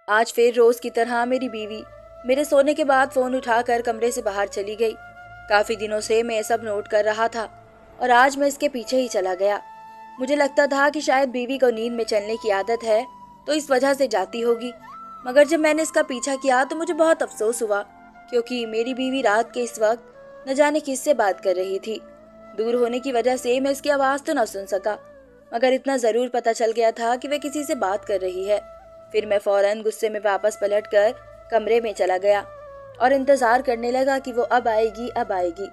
आज फिर रोज की तरह मेरी बीवी मेरे सोने के बाद फोन उठाकर कमरे से बाहर चली गई। काफी दिनों से मैं ये सब नोट कर रहा था और आज मैं इसके पीछे ही चला गया। मुझे लगता था कि शायद बीवी को नींद में चलने की आदत है तो इस वजह से जाती होगी, मगर जब मैंने इसका पीछा किया तो मुझे बहुत अफसोस हुआ, क्योंकि मेरी बीवी रात के इस वक्त न जाने किससे बात कर रही थी। दूर होने की वजह से मैं इसकी आवाज़ तो न सुन सका, मगर इतना ज़रूर पता चल गया था कि वह किसी से बात कर रही है। फिर मैं फौरन गुस्से में वापस पलटकर कमरे में चला गया और इंतज़ार करने लगा कि वो अब आएगी।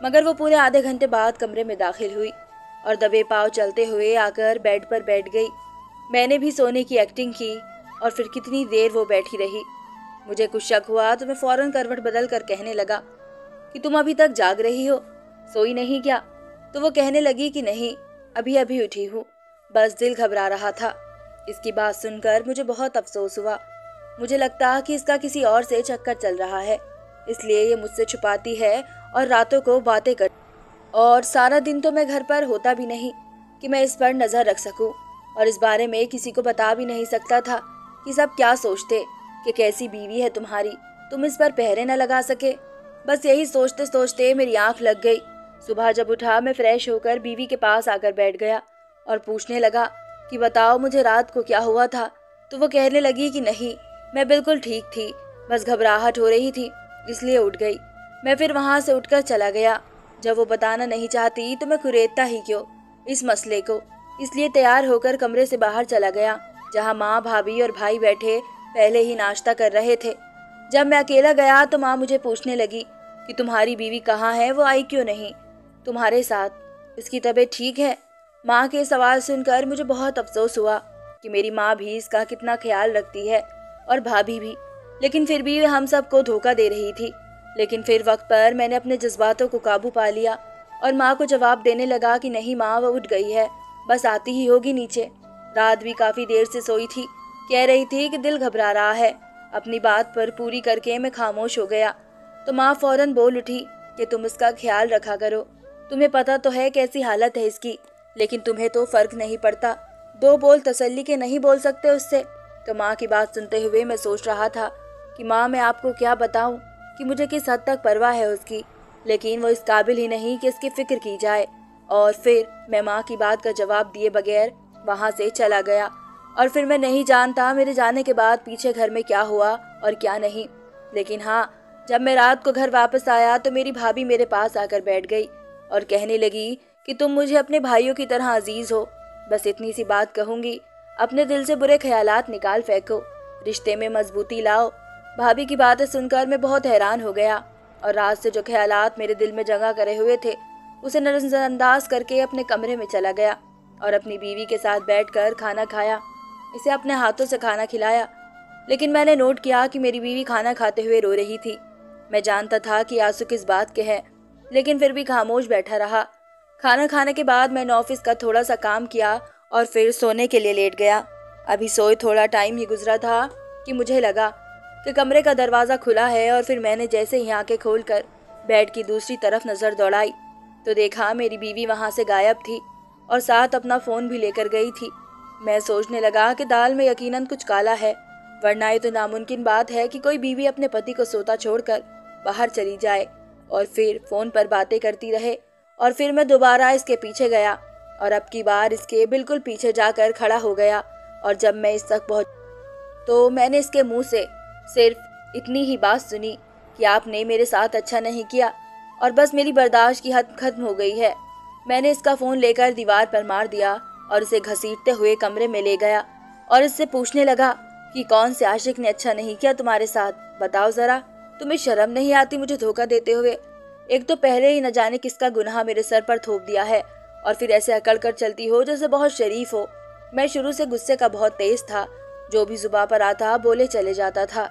मगर वो पूरे आधे घंटे बाद कमरे में दाखिल हुई और दबे पाँव चलते हुए आकर बेड पर बैठ गई। मैंने भी सोने की एक्टिंग की और फिर कितनी देर वो बैठी रही। मुझे कुछ शक हुआ तो मैं फौरन करवट बदल कर कहने लगा कि तुम अभी तक जाग रही हो, सोई नहीं क्या? तो वो कहने लगी कि नहीं, अभी अभी उठी हूँ, बस दिल घबरा रहा था। इसकी बात सुनकर मुझे बहुत अफसोस हुआ। मुझे लगता कि इसका किसी और से चक्कर चल रहा है, इसलिए ये मुझसे छुपाती है और रातों को बातें कर, और सारा दिन तो मैं घर पर होता भी नहीं कि मैं इस पर नज़र रख सकूं, और इस बारे में किसी को बता भी नहीं सकता था कि सब क्या सोचते कि कैसी बीवी है तुम्हारी, तुम इस पर पहरे न लगा सके। बस यही सोचते सोचते मेरी आंख लग गई। सुबह जब उठा मैं फ्रेश होकर बीवी के पास आकर बैठ गया और पूछने लगा कि बताओ मुझे रात को क्या हुआ था। तो वो कहने लगी कि नहीं, मैं बिल्कुल ठीक थी, बस घबराहट हो रही थी इसलिए उठ गई। मैं फिर वहाँ से उठकर चला गया। जब वो बताना नहीं चाहती तो मैं कुरेदता ही क्यों इस मसले को, इसलिए तैयार होकर कमरे से बाहर चला गया, जहाँ माँ, भाभी और भाई बैठे पहले ही नाश्ता कर रहे थे। जब मैं अकेला गया तो माँ मुझे पूछने लगी कि तुम्हारी बीवी कहाँ है, वो आई क्यों नहीं तुम्हारे साथ, इसकी तबीयत ठीक है? माँ के सवाल सुनकर मुझे बहुत अफसोस हुआ कि मेरी माँ भी इसका कितना ख्याल रखती है और भाभी भी, लेकिन फिर भी हम सबको धोखा दे रही थी। लेकिन फिर वक्त पर मैंने अपने जज्बातों को काबू पा लिया और माँ को जवाब देने लगा कि नहीं माँ, वो उठ गई है, बस आती ही होगी नीचे। रात भी काफ़ी देर से सोई थी, कह रही थी कि दिल घबरा रहा है। अपनी बात पर पूरी करके मैं खामोश हो गया तो माँ फौरन बोल उठी कि तुम इसका ख्याल रखा करो, तुम्हें पता तो है कैसी हालत है इसकी, लेकिन तुम्हें तो फर्क नहीं पड़ता, दो बोल तसल्ली के नहीं बोल सकते उससे। तो माँ की बात सुनते हुए मैं सोच रहा था कि माँ, मैं आपको क्या बताऊं कि मुझे किस हद तक परवाह है उसकी, लेकिन वो इस काबिल ही नहीं कि इसकी फिक्र की जाए। और फिर मैं माँ की बात का जवाब दिए बगैर वहाँ से चला गया। और फिर मैं नहीं जानता मेरे जाने के बाद पीछे घर में क्या हुआ और क्या नहीं, लेकिन हाँ, जब मैं रात को घर वापस आया तो मेरी भाभी मेरे पास आकर बैठ गई और कहने लगी कि तुम मुझे अपने भाइयों की तरह अजीज हो। बस इतनी सी बात कहूँगी, अपने दिल से बुरे ख्यालात निकाल फेंको, रिश्ते में मजबूती लाओ। भाभी की बातें सुनकर मैं बहुत हैरान हो गया और रात से जो ख्यालात मेरे दिल में जगह करे हुए थे उसे नजरअंदाज करके अपने कमरे में चला गया और अपनी बीवी के साथ बैठकर खाना खाया, इसे अपने हाथों से खाना खिलाया। लेकिन मैंने नोट किया कि मेरी बीवी खाना खाते हुए रो रही थी। मैं जानता था कि आंसू किस बात के हैं, लेकिन फिर भी खामोश बैठा रहा। खाना खाने के बाद मैंने ऑफिस का थोड़ा सा काम किया और फिर सोने के लिए लेट गया। अभी सोए थोड़ा टाइम ही गुजरा था कि मुझे लगा कि कमरे का दरवाज़ा खुला है, और फिर मैंने जैसे ही आंखें खोलकर बेड की दूसरी तरफ नज़र दौड़ाई तो देखा मेरी बीवी वहाँ से गायब थी और साथ अपना फ़ोन भी लेकर गई थी। मैं सोचने लगा कि दाल में यकीनन कुछ काला है, वरना ये तो नामुमकिन बात है कि कोई बीवी अपने पति को सोता छोड़कर बाहर चली जाए और फिर फ़ोन पर बातें करती रहे। और फिर मैं दोबारा इसके पीछे गया और अब की बार इसके बिल्कुल पीछे जाकर खड़ा हो गया, और जब मैं इस तक पहुँच तो मैंने इसके मुंह से सिर्फ इतनी ही बात सुनी कि आपने मेरे साथ अच्छा नहीं किया, और बस मेरी बर्दाश्त की हद खत्म हो गई है। मैंने इसका फ़ोन लेकर दीवार पर मार दिया और इसे घसीटते हुए कमरे में ले गया और इससे पूछने लगा कि कौन से आशिक ने अच्छा नहीं किया तुम्हारे साथ, बताओ ज़रा, तुम्हें शर्म नहीं आती मुझे धोखा देते हुए? एक तो पहले ही न जाने किसका गुनाह मेरे सर पर थोप दिया है, और फिर ऐसे अकड़ कर चलती हो जैसे बहुत शरीफ हो। मैं शुरू से गुस्से का बहुत तेज था, जो भी जुबान पर आता बोले चले जाता था,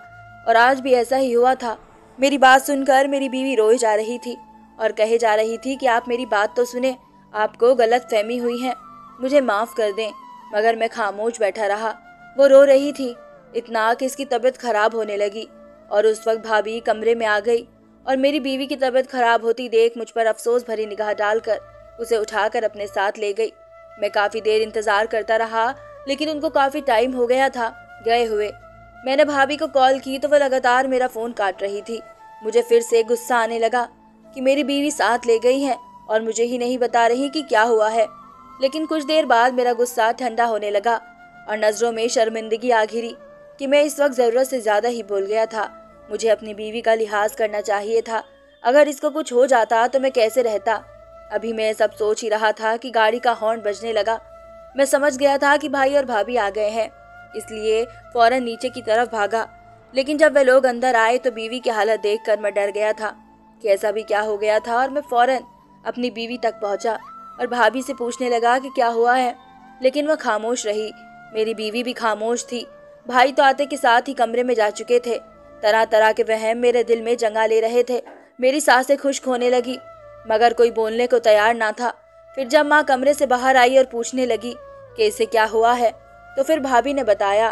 और आज भी ऐसा ही हुआ था। मेरी बात सुनकर मेरी बीवी रोए जा रही थी और कहे जा रही थी कि आप मेरी बात तो सुने, आपको गलत फहमी हुई है, मुझे माफ़ कर दें। मगर मैं खामोश बैठा रहा। वो रो रही थी इतना कि इसकी तबीयत खराब होने लगी, और उस वक्त भाभी कमरे में आ गई और मेरी बीवी की तबीयत खराब होती देख मुझ पर अफसोस भरी निगाह डालकर उसे उठाकर अपने साथ ले गई। मैं काफ़ी देर इंतज़ार करता रहा, लेकिन उनको काफ़ी टाइम हो गया था गए हुए। मैंने भाभी को कॉल की तो वह लगातार मेरा फ़ोन काट रही थी। मुझे फिर से गुस्सा आने लगा कि मेरी बीवी साथ ले गई है और मुझे ही नहीं बता रही कि क्या हुआ है। लेकिन कुछ देर बाद मेरा गुस्सा ठंडा होने लगा और नज़रों में शर्मिंदगी आ घिरी कि मैं इस वक्त ज़रूरत से ज़्यादा ही बोल गया था। मुझे अपनी बीवी का लिहाज करना चाहिए था। अगर इसको कुछ हो जाता तो मैं कैसे रहता। अभी मैं सब सोच ही रहा था कि गाड़ी का हॉर्न बजने लगा। मैं समझ गया था कि भाई और भाभी आ गए हैं, इसलिए फौरन नीचे की तरफ भागा। लेकिन जब वे लोग अंदर आए तो बीवी की हालत देखकर मैं डर गया था कि ऐसा भी क्या हो गया था और मैं फौरन अपनी बीवी तक पहुंचा और भाभी से पूछने लगा कि क्या हुआ है। लेकिन वह खामोश रही। मेरी बीवी भी खामोश थी। भाई तो आते के साथ ही कमरे में जा चुके थे। तरह तरह के वहम मेरे दिल में जंगा ले रहे थे। मेरी सांसें खुश्क होने लगी मगर कोई बोलने को तैयार ना था। फिर जब माँ कमरे से बाहर आई और पूछने लगी कि इसे क्या हुआ है तो फिर भाभी ने बताया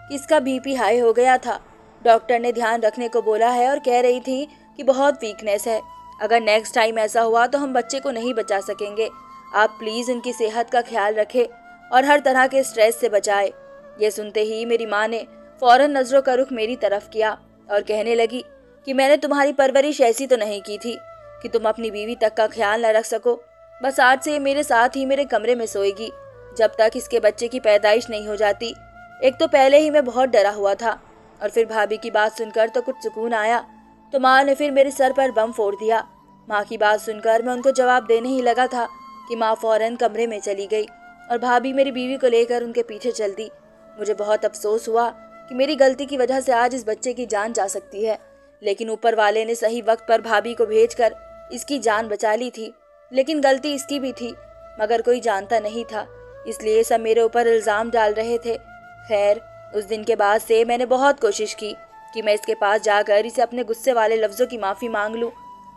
कि इसका बीपी हाई हो गया था। डॉक्टर ने ध्यान रखने को बोला है और कह रही थी कि बहुत वीकनेस है। अगर नेक्स्ट टाइम ऐसा हुआ तो हम बच्चे को नहीं बचा सकेंगे। आप प्लीज़ इनकी सेहत का ख्याल रखें और हर तरह के स्ट्रेस से बचाएं। ये सुनते ही मेरी माँ ने फौरन नज़रों का रुख मेरी तरफ किया और कहने लगी कि मैंने तुम्हारी परवरिश ऐसी तो नहीं की थी कि तुम अपनी बीवी तक का ख्याल न रख सको। बस आज से ये मेरे साथ ही मेरे कमरे में सोएगी जब तक इसके बच्चे की पैदाइश नहीं हो जाती। एक तो पहले ही मैं बहुत डरा हुआ था और फिर भाभी की बात सुनकर तो कुछ सुकून आया तो माँ ने फिर मेरे सर पर बम फोड़ दिया। माँ की बात सुनकर मैं उनको जवाब देने ही लगा था कि माँ फौरन कमरे में चली गई और भाभी मेरी बीवी को लेकर उनके पीछे चल दी। मुझे बहुत अफसोस हुआ कि मेरी गलती की वजह से आज इस बच्चे की जान जा सकती है, लेकिन ऊपर वाले ने सही वक्त पर भाभी को भेजकर इसकी जान बचा ली थी। लेकिन गलती इसकी भी थी मगर कोई जानता नहीं था, इसलिए सब मेरे ऊपर इल्ज़ाम डाल रहे थे। खैर, उस दिन के बाद से मैंने बहुत कोशिश की कि मैं इसके पास जाकर इसे अपने गुस्से वाले लफ्ज़ों की माफ़ी मांग लूँ,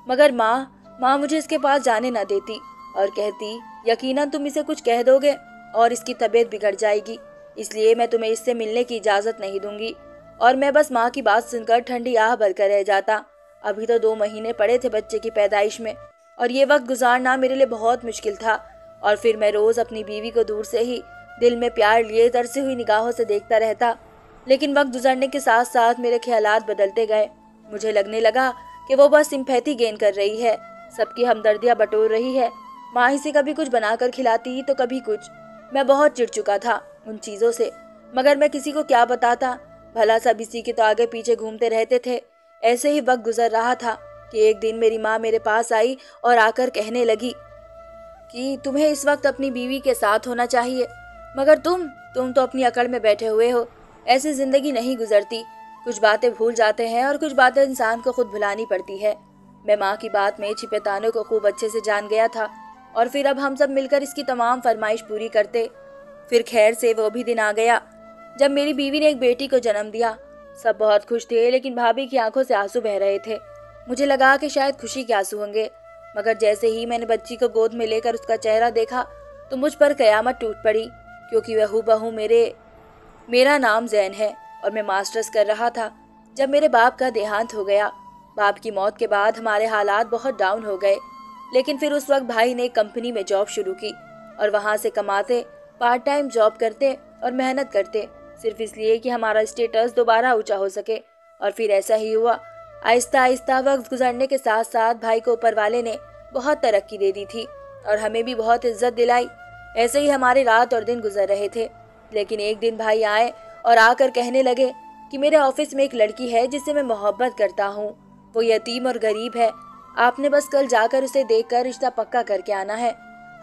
मगर माँ मुझे इसके पास जाने ना देती और कहती यकीनन तुम इसे कुछ कह दोगे और इसकी तबीयत बिगड़ जाएगी, इसलिए मैं तुम्हें इससे मिलने की इजाज़त नहीं दूंगी। और मैं बस माँ की बात सुनकर ठंडी आह भरकर रह जाता। अभी तो 2 महीने पड़े थे बच्चे की पैदाइश में और ये वक्त गुजारना मेरे लिए बहुत मुश्किल था। और फिर मैं रोज़ अपनी बीवी को दूर से ही दिल में प्यार लिए तरसी हुई निगाहों से देखता रहता। लेकिन वक्त गुजरने के साथ साथ मेरे ख्यालात बदलते गए। मुझे लगने लगा कि वो बस सिंपैथी गेन कर रही है, सबकी हमदर्दियाँ बटोर रही है। माँ इसे कभी कुछ बनाकर खिलाती तो कभी कुछ। मैं बहुत चिढ़ चुका था उन चीज़ों से, मगर मैं किसी को क्या बताता। भला सब इसी के तो आगे पीछे घूमते रहते थे। ऐसे ही वक्त गुजर रहा था कि एक दिन मेरी माँ मेरे पास आई और आकर कहने लगी कि तुम्हें इस वक्त अपनी बीवी के साथ होना चाहिए, मगर तुम तो अपनी अकड़ में बैठे हुए हो। ऐसी जिंदगी नहीं गुजरती। कुछ बातें भूल जाते हैं और कुछ बातें इंसान को खुद भुलानी पड़ती है। मैं माँ की बात में छिपे तानों को खूब अच्छे से जान गया था और फिर अब हम सब मिलकर इसकी तमाम फरमाइश पूरी करते। फिर खैर से वो भी दिन आ गया जब मेरी बीवी ने एक बेटी को जन्म दिया। सब बहुत खुश थे, लेकिन भाभी की आंखों से आंसू बह रहे थे। मुझे लगा कि शायद खुशी के आंसू होंगे, मगर जैसे ही मैंने बच्ची को गोद में लेकर उसका चेहरा देखा तो मुझ पर कयामत टूट पड़ी, क्योंकि वह हूबहू मेरा नाम जैन है और मैं मास्टर्स कर रहा था जब मेरे बाप का देहांत हो गया। बाप की मौत के बाद हमारे हालात बहुत डाउन हो गए, लेकिन फिर उस वक्त भाई ने एक कंपनी में जॉब शुरू की और वहाँ से कमाते, पार्ट टाइम जॉब करते और मेहनत करते, सिर्फ इसलिए कि हमारा स्टेटस दोबारा ऊंचा हो सके। और फिर ऐसा ही हुआ। आहिस्ता आहिस्ता वक्त गुजरने के साथ साथ भाई को ऊपर वाले ने बहुत तरक्की दे दी थी और हमें भी बहुत इज्जत दिलाई। ऐसे ही हमारे रात और दिन गुजर रहे थे। लेकिन एक दिन भाई आए और आकर कहने लगे कि मेरे ऑफिस में एक लड़की है जिससे मैं मोहब्बत करता हूँ। वो यतीम और गरीब है। आपने बस कल जाकर उसे देखकर रिश्ता पक्का करके आना है।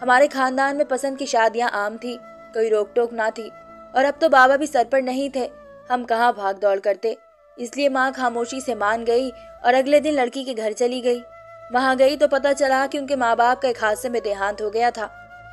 हमारे खानदान में पसंद की शादियाँ आम थी, कोई रोक टोक ना थी, और अब तो बाबा भी सर पर नहीं थे। हम कहाँ भाग दौड़ करते। इसलिए माँ खामोशी से मान गई और अगले दिन लड़की के घर चली गई। वहाँ गई तो पता चला कि उनके माँ बाप का एक हादसे में देहांत हो गया था।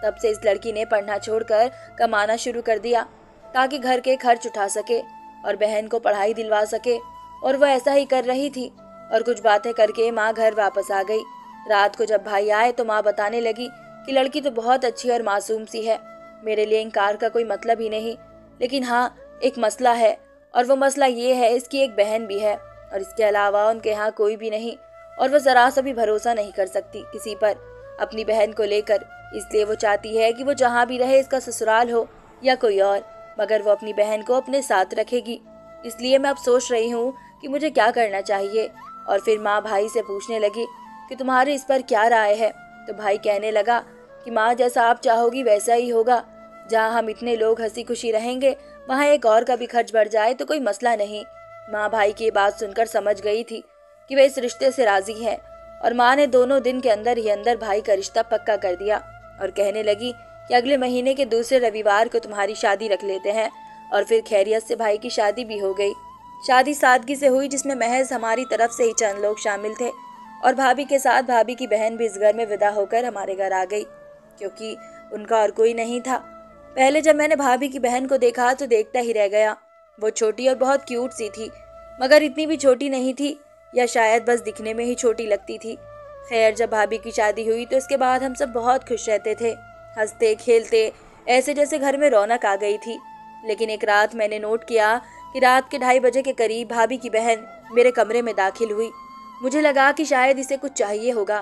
तब से इस लड़की ने पढ़ना छोड़कर कमाना शुरू कर दिया ताकि घर के खर्च उठा सके और बहन को पढ़ाई दिलवा सके, और वह ऐसा ही कर रही थी। और कुछ बातें करके माँ घर वापस आ गई। रात को जब भाई आए तो माँ बताने लगी कि लड़की तो बहुत अच्छी और मासूम सी है। मेरे लिए इनकार का कोई मतलब ही नहीं, लेकिन हाँ, एक मसला है, और वो मसला ये है इसकी एक बहन भी है और इसके अलावा उनके यहाँ कोई भी नहीं, और वह जरा सा भी भरोसा नहीं कर सकती किसी पर अपनी बहन को लेकर। इसलिए वो चाहती है कि वो जहाँ भी रहे, इसका ससुराल हो या कोई और, मगर वो अपनी बहन को अपने साथ रखेगी। इसलिए मैं अब सोच रही हूँ कि मुझे क्या करना चाहिए। और फिर माँ भाई से पूछने लगी कि तुम्हारी इस पर क्या राय है। तो भाई कहने लगा कि माँ, जैसा आप चाहोगी वैसा ही होगा। जहाँ हम इतने लोग हंसी खुशी रहेंगे, वहाँ एक और का भी खर्च बढ़ जाए तो कोई मसला नहीं। माँ भाई की बात सुनकर समझ गई थी कि वे इस रिश्ते से राजी हैं, और माँ ने दोनों दिन के अंदर ही अंदर भाई का रिश्ता पक्का कर दिया और कहने लगी कि अगले महीने के दूसरे रविवार को तुम्हारी शादी रख लेते हैं। और फिर खैरियत से भाई की शादी भी हो गई। शादी सादगी से हुई, जिसमें महज हमारी तरफ से ही चंद लोग शामिल थे, और भाभी के साथ भाभी की बहन भी इस घर में विदा होकर हमारे घर आ गई, क्योंकि उनका और कोई नहीं था। पहले जब मैंने भाभी की बहन को देखा तो देखता ही रह गया। वो छोटी और बहुत क्यूट सी थी, मगर इतनी भी छोटी नहीं थी, या शायद बस दिखने में ही छोटी लगती थी। खैर, जब भाभी की शादी हुई तो इसके बाद हम सब बहुत खुश रहते थे, हंसते खेलते, ऐसे जैसे घर में रौनक आ गई थी। लेकिन एक रात मैंने नोट किया कि रात के 2:30 बजे के करीब भाभी की बहन मेरे कमरे में दाखिल हुई। मुझे लगा कि शायद इसे कुछ चाहिए होगा,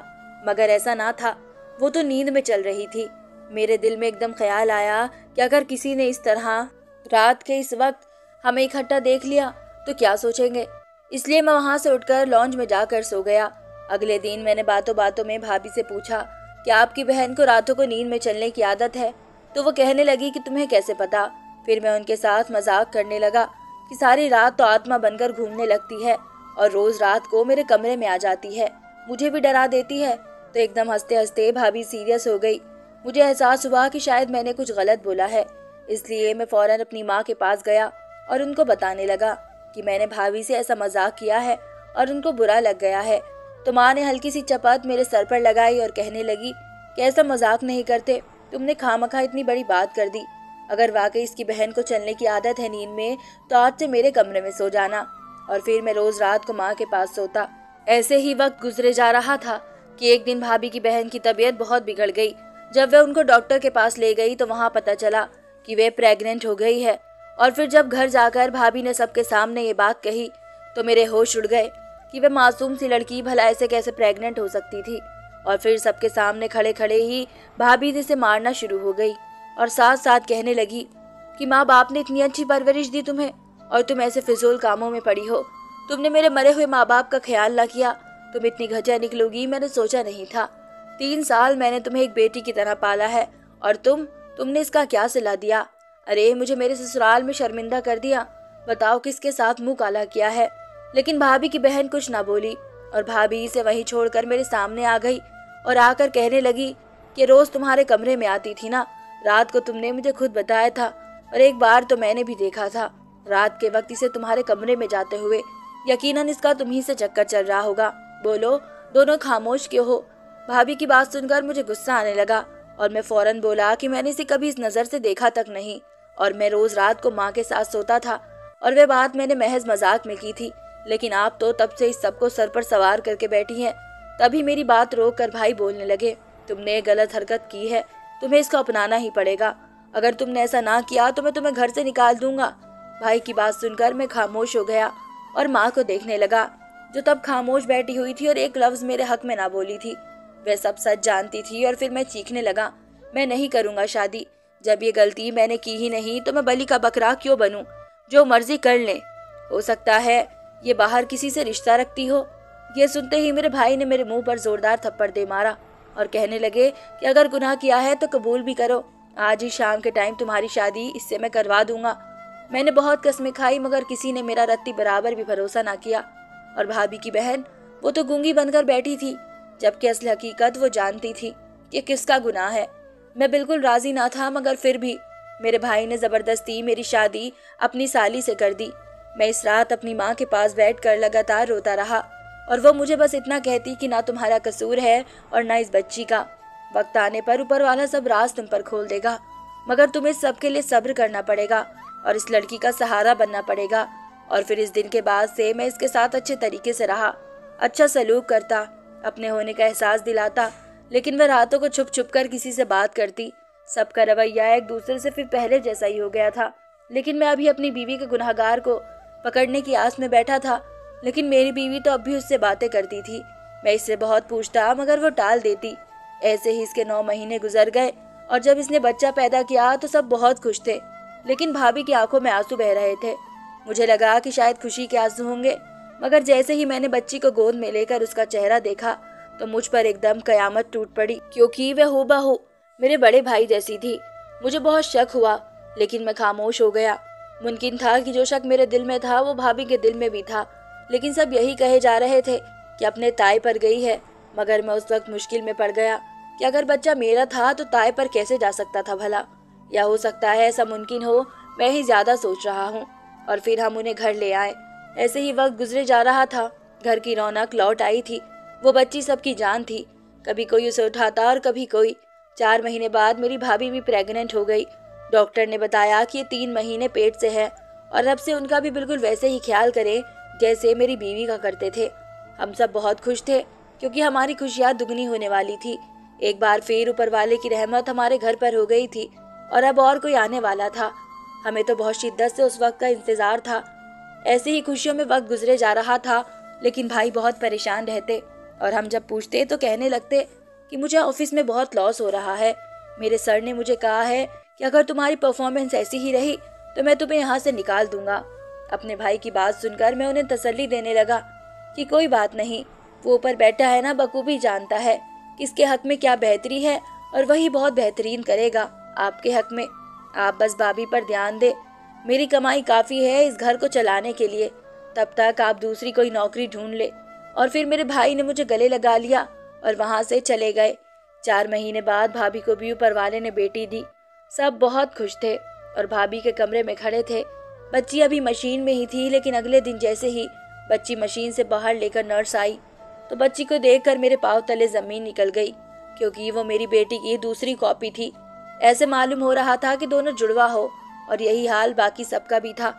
मगर ऐसा ना था। वो तो नींद में चल रही थी। मेरे दिल में एकदम ख्याल आया कि अगर किसी ने इस तरह रात के इस वक्त हमें इकट्ठा देख लिया तो क्या सोचेंगे। इसलिए मैं वहां से उठकर लॉन्ज में जाकर सो गया। अगले दिन मैंने बातों बातों में भाभी से पूछा कि आपकी बहन को रातों को नींद में चलने की आदत है। तो वो कहने लगी कि तुम्हें कैसे पता। फिर मैं उनके साथ मजाक करने लगा कि सारी रात तो आत्मा बनकर घूमने लगती है और रोज रात को मेरे कमरे में आ जाती है, मुझे भी डरा देती है। तो एकदम हंसते हंसते भाभी सीरियस हो गई। मुझे एहसास हुआ कि शायद मैंने कुछ गलत बोला है, इसलिए मैं फौरन अपनी माँ के पास गया और उनको बताने लगा कि मैंने भाभी से ऐसा मजाक किया है और उनको बुरा लग गया है। तो माँ ने हल्की सी चपत मेरे सर पर लगाई और कहने लगी कि ऐसा मजाक नहीं करते, तुमने खामखा इतनी बड़ी बात कर दी। अगर वाकई इसकी बहन को चलने की आदत है नींद में, तो आज से मेरे कमरे में सो जाना। और फिर मैं रोज रात को माँ के पास सोता। ऐसे ही वक्त गुजरे जा रहा था कि एक दिन भाभी की बहन की तबीयत बहुत बिगड़ गई। जब वे उनको डॉक्टर के पास ले गई तो वहाँ पता चला कि वे प्रेग्नेंट हो गई है। और फिर जब घर जाकर भाभी ने सबके सामने ये बात कही तो मेरे होश उड़ गए कि वे मासूम सी लड़की भला ऐसे कैसे प्रेग्नेंट हो सकती थी। और फिर सबके सामने खड़े खड़े ही भाभी इसे मारना शुरू हो गई और साथ साथ कहने लगी कि माँ बाप ने इतनी अच्छी परवरिश दी तुम्हें और तुम ऐसे फिजूल कामों में पड़ी हो। तुमने मेरे मरे हुए माँ बाप का ख्याल ना किया। तुम इतनी घटिया निकलोगी मैंने सोचा नहीं था। 3 साल मैंने तुम्हें एक बेटी की तरह पाला है और तुमने इसका क्या सिला दिया। अरे मुझे मेरे ससुराल में शर्मिंदा कर दिया। बताओ किसके साथ मुंह काला किया है। लेकिन भाभी की बहन कुछ ना बोली और भाभी इसे वहीं छोड़कर मेरे सामने आ गई और आकर कहने लगी कि रोज तुम्हारे कमरे में आती थी ना, रात को तुमने मुझे खुद बताया था और एक बार तो मैंने भी देखा था रात के वक्त इसे तुम्हारे कमरे में जाते हुए। यकीनन इसका तुम्ही से चक्कर चल रहा होगा। बोलो, दोनों खामोश क्यों हो। भाभी की बात सुनकर मुझे गुस्सा आने लगा और मैं फौरन बोला कि मैंने इसे कभी इस नजर से देखा तक नहीं और मैं रोज रात को माँ के साथ सोता था और वह बात मैंने महज मजाक में की थी। लेकिन आप तो तब से इस सबको सर पर सवार करके बैठी हैं। तभी मेरी बात रोक कर भाई बोलने लगे, तुमने गलत हरकत की है, तुम्हें इसको अपनाना ही पड़ेगा। अगर तुमने ऐसा ना किया तो मैं तुम्हें घर से निकाल दूंगा। भाई की बात सुनकर मैं खामोश हो गया और माँ को देखने लगा, जो तब खामोश बैठी हुई थी और एक लफ्ज मेरे हक में ना बोली थी। वह सब सच जानती थी और फिर मैं चीखने लगा, मैं नहीं करूंगा शादी। जब ये गलती मैंने की ही नहीं तो मैं बलि का बकरा क्यों बनूं। जो मर्जी कर ले, हो सकता है ये बाहर किसी से रिश्ता रखती हो। ये सुनते ही मेरे भाई ने मेरे मुंह पर जोरदार थप्पड़ दे मारा और कहने लगे कि अगर गुनाह किया है तो कबूल भी करो। आज ही शाम के टाइम तुम्हारी शादी इससे मैं करवा दूंगा। मैंने बहुत कसमें खाई मगर किसी ने मेरा रत्ती बराबर भी भरोसा ना किया। और भाभी की बहन, वो तो गूंगी बनकर बैठी थी, जबकि असल हकीकत वो जानती थी कि किसका गुनाह है। मैं बिल्कुल राजी ना था मगर फिर भी मेरे भाई ने जबरदस्ती मेरी शादी अपनी साली से कर दी। मैं इस रात अपनी माँ के पास बैठकर लगातार रोता रहा और वो मुझे बस इतना कहती कि ना तुम्हारा कसूर है और ना इस बच्ची का। वक्त आने पर ऊपर वाला सब राज तुम पर खोल देगा, मगर तुम्हें सबके लिए सब्र करना पड़ेगा और इस लड़की का सहारा बनना पड़ेगा। और फिर इस दिन के बाद से मैं इसके साथ अच्छे तरीके से रहा, अच्छा सलूक करता, अपने होने का एहसास दिलाता। लेकिन वह रातों को छुप छुप कर किसी से बात करती। सबका रवैया एक दूसरे से फिर पहले जैसा ही हो गया था। लेकिन मैं अभी अपनी बीवी के गुनहगार को पकड़ने की आस में बैठा था। लेकिन मेरी बीवी तो अब भी उससे बातें करती थी। मैं इससे बहुत पूछता मगर वो टाल देती। ऐसे ही इसके 9 महीने गुजर गए और जब इसने बच्चा पैदा किया तो सब बहुत खुश थे। लेकिन भाभी की आंखों में आंसू बह रहे थे। मुझे लगा कि शायद खुशी के आंसू होंगे, मगर जैसे ही मैंने बच्ची को गोद में लेकर उसका चेहरा देखा तो मुझ पर एकदम कयामत टूट पड़ी, क्योंकि वह हूबहू मेरे बड़े भाई जैसी थी। मुझे बहुत शक हुआ, लेकिन मैं खामोश हो गया। मुमकिन था कि जो शक मेरे दिल में था वो भाभी के दिल में भी था, लेकिन सब यही कहे जा रहे थे कि अपने ताई पर गई है। मगर मैं उस वक्त मुश्किल में पड़ गया कि अगर बच्चा मेरा था तो ताई पर कैसे जा सकता था भला, या हो सकता है ऐसा मुमकिन हो मैं ही ज्यादा सोच रहा हूँ। और फिर हम उन्हें घर ले आए। ऐसे ही वक्त गुजरे जा रहा था, घर की रौनक लौट आई थी। वो बच्ची सबकी जान थी, कभी कोई उसे उठाता और कभी कोई। 4 महीने बाद मेरी भाभी भी प्रेग्नेंट हो गई। डॉक्टर ने बताया कि ये 3 महीने पेट से है और अब से उनका भी बिल्कुल वैसे ही ख्याल करें जैसे मेरी बीवी का करते थे। हम सब बहुत खुश थे क्योंकि हमारी खुशियाँ दुगनी होने वाली थी। एक बार फिर ऊपर वाले की रहमत हमारे घर पर हो गई थी और अब और कोई आने वाला था। हमें तो बहुत शिद्दत से उस वक्त का इंतजार था। ऐसे ही खुशियों में वक्त गुजरे जा रहा था, लेकिन भाई बहुत परेशान रहते और हम जब पूछते तो कहने लगते कि मुझे ऑफिस में बहुत लॉस हो रहा है। मेरे सर ने मुझे कहा है कि अगर तुम्हारी परफॉर्मेंस ऐसी ही रही तो मैं तुम्हें यहाँ से निकाल दूंगा। अपने भाई की बात सुनकर मैं उन्हें तसल्ली देने लगा कि कोई बात नहीं, वो ऊपर बैठा है ना, बखूबी जानता है किसके हक में क्या बेहतरी है और वही बहुत बेहतरीन करेगा आपके हक में। आप बस भाभी पर ध्यान दे, मेरी कमाई काफ़ी है इस घर को चलाने के लिए, तब तक आप दूसरी कोई नौकरी ढूंढ ले। और फिर मेरे भाई ने मुझे गले लगा लिया और वहाँ से चले गए। 4 महीने बाद भाभी को भी ऊपर वाले ने बेटी दी। सब बहुत खुश थे और भाभी के कमरे में खड़े थे। बच्ची अभी मशीन में ही थी, लेकिन अगले दिन जैसे ही बच्ची मशीन से बाहर लेकर नर्स आई तो बच्ची को देखकर मेरे पाँव तले जमीन निकल गई, क्योंकि वो मेरी बेटी की दूसरी कॉपी थी। ऐसे मालूम हो रहा था कि दोनों जुड़वा हो, और यही हाल बाकी सबका भी था।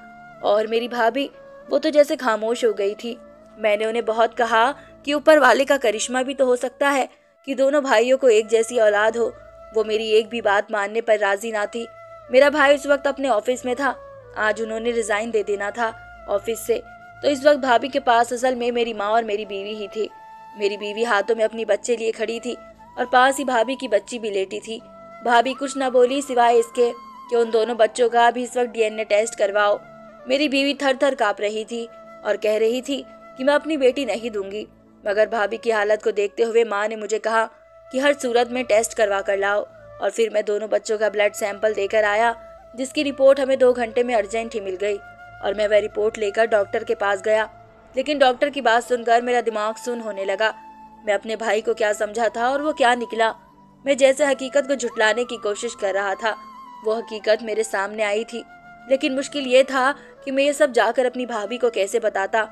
और मेरी भाभी, वो तो जैसे खामोश हो गई थी। मैंने उन्हें बहुत कहा कि ऊपर वाले का करिश्मा भी तो हो सकता है कि दोनों भाइयों को एक जैसी औलाद हो। वो मेरी एक भी बात मानने पर राजी ना थी। मेरा भाई उस वक्त अपने ऑफिस में था। आज उन्होंने रिजाइन दे देना था ऑफिस से, तो इस वक्त भाभी के पास असल में मेरी माँ और मेरी बीवी ही थी। मेरी बीवी हाथों में अपनी बच्चे लिए खड़ी थी और पास ही भाभी की बच्ची भी लेटी थी। भाभी कुछ न बोली सिवाय इसके कि उन दोनों बच्चों का भी इस वक्त DNA टेस्ट करवाओ। मेरी बीवी थर थर काँप रही थी और कह रही थी कि मैं अपनी बेटी नहीं दूंगी, मगर भाभी की हालत को देखते हुए माँ ने मुझे कहा कि हर सूरत में टेस्ट करवा कर लाओ। और फिर मैं दोनों बच्चों का ब्लड सैंपल देकर आया, जिसकी रिपोर्ट हमें 2 घंटे में अर्जेंट ही मिल गई। और मैं वह रिपोर्ट लेकर डॉक्टर के पास गया, लेकिन डॉक्टर की बात सुनकर मेरा दिमाग सुन्न होने लगा। मैं अपने भाई को क्या समझा था और वो क्या निकला। मैं जैसे हकीकत को झुटलाने की कोशिश कर रहा था, वो हकीकत मेरे सामने आई थी। लेकिन मुश्किल ये था कि मैं ये सब जाकर अपनी भाभी को कैसे बताता,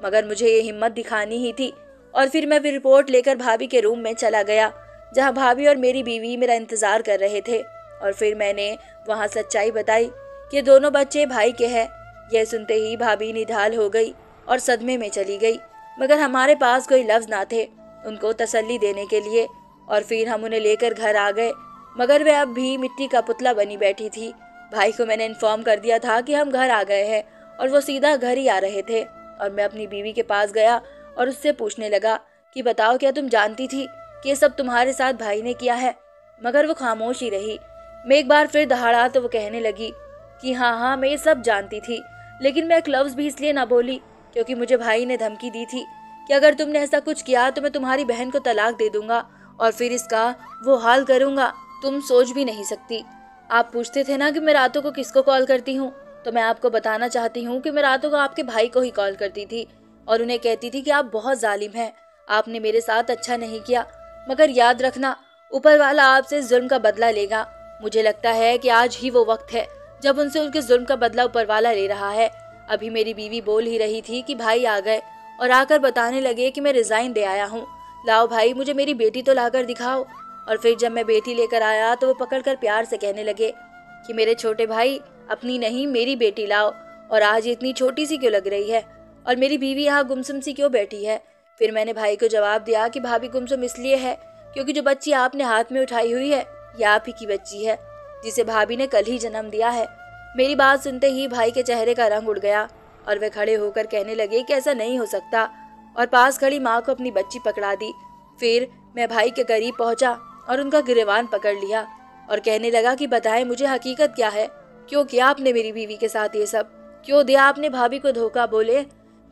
मगर मुझे ये हिम्मत दिखानी ही थी। और फिर मैं भी रिपोर्ट लेकर भाभी के रूम में चला गया, जहाँ भाभी और मेरी बीवी मेरा इंतजार कर रहे थे। और फिर मैंने वहाँ सच्चाई बताई कि दोनों बच्चे भाई के हैं। यह सुनते ही भाभी निढाल हो गई और सदमे में चली गई, मगर हमारे पास कोई लफ्ज ना थे उनको तसल्ली देने के लिए। और फिर हम उन्हें लेकर घर आ गए, मगर वह अब भी मिट्टी का पुतला बनी बैठी थी। भाई को मैंने इन्फॉर्म कर दिया था कि हम घर आ गए हैं और वो सीधा घर ही आ रहे थे। और मैं अपनी बीवी के पास गया और उससे पूछने लगा कि बताओ, क्या तुम जानती थी कि ये सब तुम्हारे साथ भाई ने किया है? मगर वो खामोश ही रही। मैं एक बार फिर दहाड़ा तो वो कहने लगी कि हाँ, मैं ये सब जानती थी, लेकिन मैं एक लफ्ज़ भी इसलिए ना बोली क्योंकि मुझे भाई ने धमकी दी थी कि अगर तुमने ऐसा कुछ किया तो मैं तुम्हारी बहन को तलाक दे दूंगा और फिर इसका वो हाल करूंगा, तुम सोच भी नहीं सकती। आप पूछते थे ना कि मैं रातों को किसको कॉल करती हूँ, तो मैं आपको बताना चाहती हूँ कि मैं रातों को आपके भाई को ही कॉल करती थी और उन्हें कहती थी कि आप बहुत जालिम हैं, आपने मेरे साथ अच्छा नहीं किया, मगर याद रखना ऊपर वाला आपसे जुल्म का बदला लेगा। मुझे लगता है कि आज ही वो वक्त है जब उनसे उनके जुल्म का बदला ऊपर वाला ले रहा है। अभी मेरी बीवी बोल ही रही थी कि भाई आ गए और आकर बताने लगे कि मैं रिजाइन दे आया हूँ, लाओ भाई मुझे मेरी बेटी तो लाकर दिखाओ। और फिर जब मैं बेटी लेकर आया तो वो पकड़कर प्यार से कहने लगे कि मेरे छोटे भाई, अपनी नहीं मेरी बेटी लाओ, और आज ये इतनी छोटी सी क्यों लग रही है और मेरी बीवी यहाँ गुमसुम सी क्यों बैठी है। फिर मैंने भाई को जवाब दिया कि भाभी गुमसुम इसलिए है क्योंकि जो बच्ची आपने हाथ में उठाई हुई है ये आप ही की बच्ची है, जिसे भाभी ने कल ही जन्म दिया है। मेरी बात सुनते ही भाई के चेहरे का रंग उड़ गया और वे खड़े होकर कहने लगे कि ऐसा नहीं हो सकता, और पास खड़ी माँ को अपनी बच्ची पकड़ा दी। फिर मैं भाई के करीब पहुंचा और उनका गिरेबान पकड़ लिया और कहने लगा कि बताएं मुझे हकीकत क्या है, क्यों किया आपने मेरी बीवी के साथ ये सब। क्यों दिया आपने भाभी को धोखा? बोले।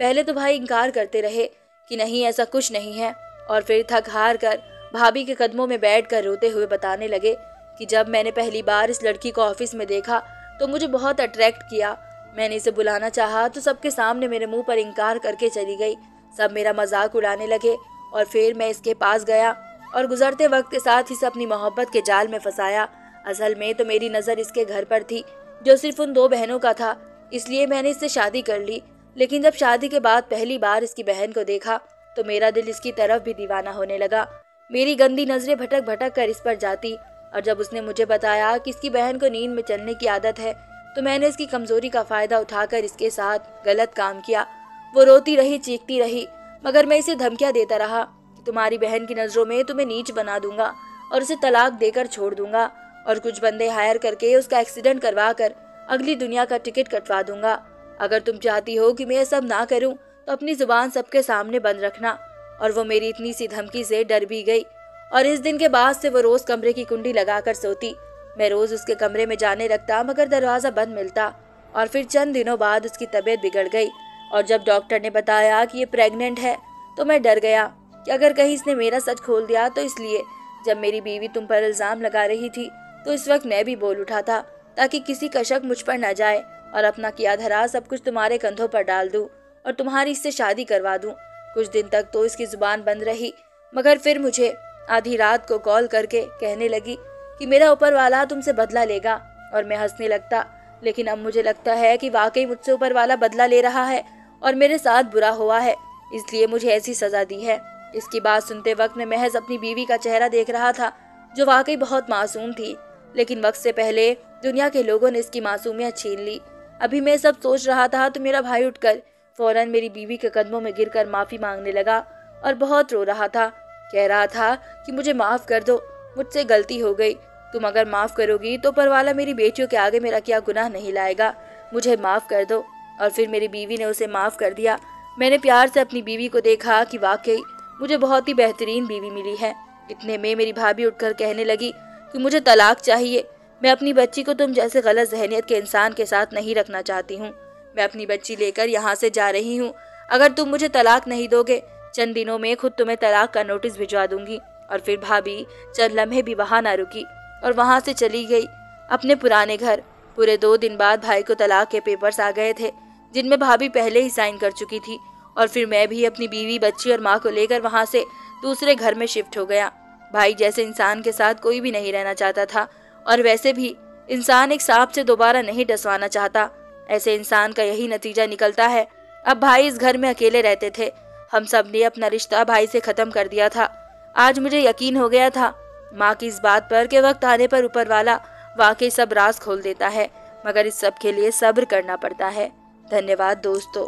पहले तो भाई इनकार करते रहे कि नहीं ऐसा कुछ नहीं है, और फिर थक हार कर भाभी के कदमों में बैठकर रोते हुए बताने लगे कि जब मैंने पहली बार इस लड़की को ऑफिस में देखा तो मुझे बहुत अट्रैक्ट किया। मैंने इसे बुलाना चाहा तो सबके सामने मेरे मुंह पर इनकार करके चली गई। सब मेरा मजाक उड़ाने लगे और फिर मैं इसके पास गया और गुजरते वक्त के साथ इसे अपनी मोहब्बत के जाल में फंसाया। असल में तो मेरी नज़र इसके घर पर थी जो सिर्फ उन 2 बहनों का था, इसलिए मैंने इससे शादी कर ली। लेकिन जब शादी के बाद पहली बार इसकी बहन को देखा तो मेरा दिल इसकी तरफ भी दीवाना होने लगा। मेरी गंदी नजरें भटक भटक कर इस पर जाती, और जब उसने मुझे बताया कि इसकी बहन को नींद में चलने की आदत है तो मैंने इसकी कमजोरी का फायदा उठाकर इसके साथ गलत काम किया। वो रोती रही, चीखती रही, मगर मैं इसे धमकियां देता रहा कि तुम्हारी बहन की नजरों में तुम्हें नीच बना दूंगा और उसे तलाक देकर छोड़ दूंगा, और कुछ बंदे हायर करके उसका एक्सीडेंट करवा कर अगली दुनिया का टिकट कटवा दूंगा। अगर तुम चाहती हो कि मैं ये सब ना करूं तो अपनी जुबान सबके सामने बंद रखना। और वो मेरी इतनी सी धमकी से डर भी गई, और इस दिन के बाद से वो रोज कमरे की कुंडी लगाकर सोती। मैं रोज उसके कमरे में जाने लगता मगर दरवाजा बंद मिलता। और फिर चंद दिनों बाद उसकी तबीयत बिगड़ गई, और जब डॉक्टर ने बताया कि ये प्रेग्नेंट है तो मैं डर गया कि अगर कहीं इसने मेरा सच खोल दिया तो इसलिए जब मेरी बीवी तुम पर इल्जाम लगा रही थी तो इस वक्त मैं भी बोल उठा था ताकि किसी का शक मुझ पर न जाए और अपना किया धरा सब कुछ तुम्हारे कंधों पर डाल दूं और तुम्हारी इससे शादी करवा दूं। कुछ दिन तक तो इसकी जुबान बंद रही, मगर फिर मुझे आधी रात को कॉल करके कहने लगी कि मेरा ऊपर वाला तुमसे बदला लेगा, और मैं हंसने लगता। लेकिन अब मुझे लगता है कि वाकई मुझसे ऊपर वाला बदला ले रहा है और मेरे साथ बुरा हुआ है, इसलिए मुझे ऐसी सजा दी है। इसकी बात सुनते वक्त मैं महज अपनी बीवी का चेहरा देख रहा था जो वाकई बहुत मासूम थी, लेकिन वक्त से पहले दुनिया के लोगों ने इसकी मासूमियत छीन ली। अभी मैं सब सोच रहा था तो मेरा भाई उठकर फौरन मेरी बीवी के कदमों में गिरकर माफी मांगने लगा और बहुत रो रहा था। कह रहा था कि मुझे माफ कर दो, मुझसे गलती हो गई, तुम अगर माफ करोगी तो ऊपर वाला मेरी बेटियों के आगे मेरा क्या गुनाह नहीं लाएगा, मुझे माफ कर दो। और फिर मेरी बीवी ने उसे माफ कर दिया। मैंने प्यार से अपनी बीवी को देखा कि वाकई मुझे बहुत ही बेहतरीन बीवी मिली है। इतने में मेरी भाभी उठकर कहने लगी कि मुझे तलाक चाहिए, मैं अपनी बच्ची को तुम जैसे गलत जहनियत के इंसान के साथ नहीं रखना चाहती हूँ। मैं अपनी बच्ची लेकर यहाँ से जा रही हूँ, अगर तुम मुझे तलाक नहीं दोगे चंद दिनों में खुद तुम्हें तलाक का नोटिस भिजवा दूंगी। और फिर भाभी चंद लम्हे भी वहाँ ना रुकी और वहाँ से चली गई अपने पुराने घर। पूरे 2 दिन बाद भाई को तलाक के पेपर्स आ गए थे जिनमें भाभी पहले ही साइन कर चुकी थी, और फिर मैं भी अपनी बीवी, बच्ची और माँ को लेकर वहाँ से दूसरे घर में शिफ्ट हो गया। भाई जैसे इंसान के साथ कोई भी नहीं रहना चाहता था, और वैसे भी इंसान एक सांप से दोबारा नहीं डसवाना चाहता। ऐसे इंसान का यही नतीजा निकलता है। अब भाई इस घर में अकेले रहते थे। हम सब ने अपना रिश्ता भाई से खत्म कर दिया था। आज मुझे यकीन हो गया था माँ की इस बात पर कि वक्त आने पर ऊपर वाला वाकई सब राज खोल देता है, मगर इस सब के लिए सब्र करना पड़ता है। धन्यवाद दोस्तों।